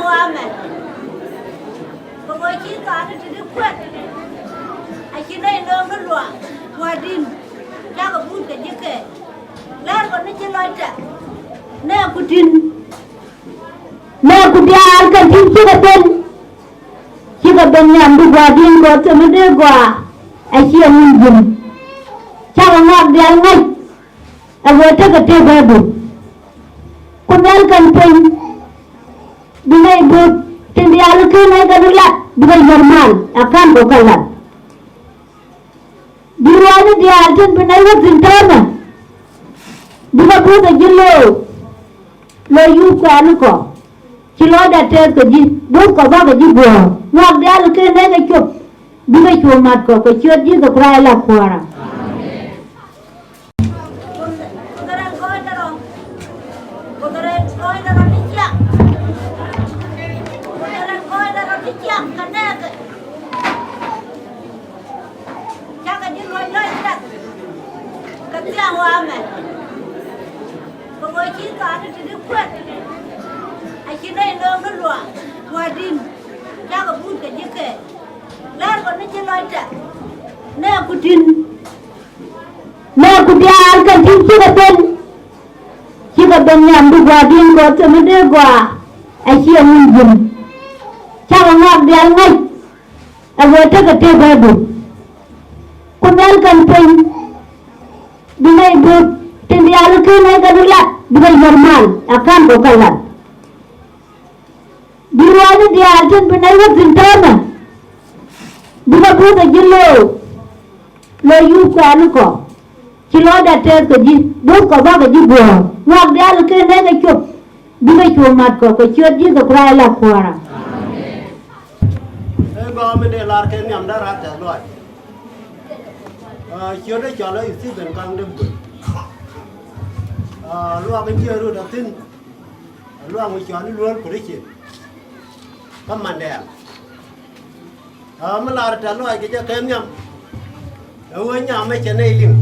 hoa mẹ có ngồi chỉ cả nó chỉ được quét ai chỉ đây nó loạn hoa đinh ra cái bún cái gì kệ lát còn nó chỉ nói trả nè cô tin nè cô đi ăn cái gì chỉ có bên nhà đi qua đi qua cho nó đi qua ai chỉ ăn dùng cha ngọc đi ăn ngay ai vừa thấy cái tê bù cô ăn cần pin đi ngay bút trên đi ăn cái này cái gì lạ đi ngay normal akan bukan lạ đi qua đi ăn trên bên này vẫn tin mà đi qua bút cái gì lo yu qua nó có chỉ lo đặt trên cái gì bút có bao cái gì bùa ngọc đi ăn cái này cái chụp đi ngay chuồng mặt có cái chuyện gì cái cry là khoa hoa mẹ có ngồi chỉ cả nó chỉ được quét ai chỉ đây nó loạn hoa đinh ra cái bún cái gì kệ lát còn nó chỉ nói trả nè cô tin nè cô đi ăn cái gì chỉ có bên nhà đi qua đi qua cho nó đi qua ai chỉ ăn dùng cha ngọc đi ăn ngay ai vừa thấy cái tê bù cô ăn cần pin đi ngay bút trên đi ăn cái này cái gì lạ đi ngay normal akan bukan lạ đi qua đi ăn trên bên này vẫn tin mà đi qua bút cái gì lo yu qua nó có chỉ lo đặt trên cái gì bút có bao cái gì bùa ngọc đi ăn cái này cái chụp đi ngay chuồng mặt có cái chuyện gì cái cry là khoa ba mình để làm cái nhầm đã ra trả rồi chưaได้cho lấyที่เป็นกลางดึงบุญล่วงเป็นเชื่อรู้ดับทิ้งล่วงไปจอนี่ล้วนผู้ได้จิตก็มันแดงมันลาดแต่ลอยก็จะเค็มยำเอาไว้ยำไม่จะในลิง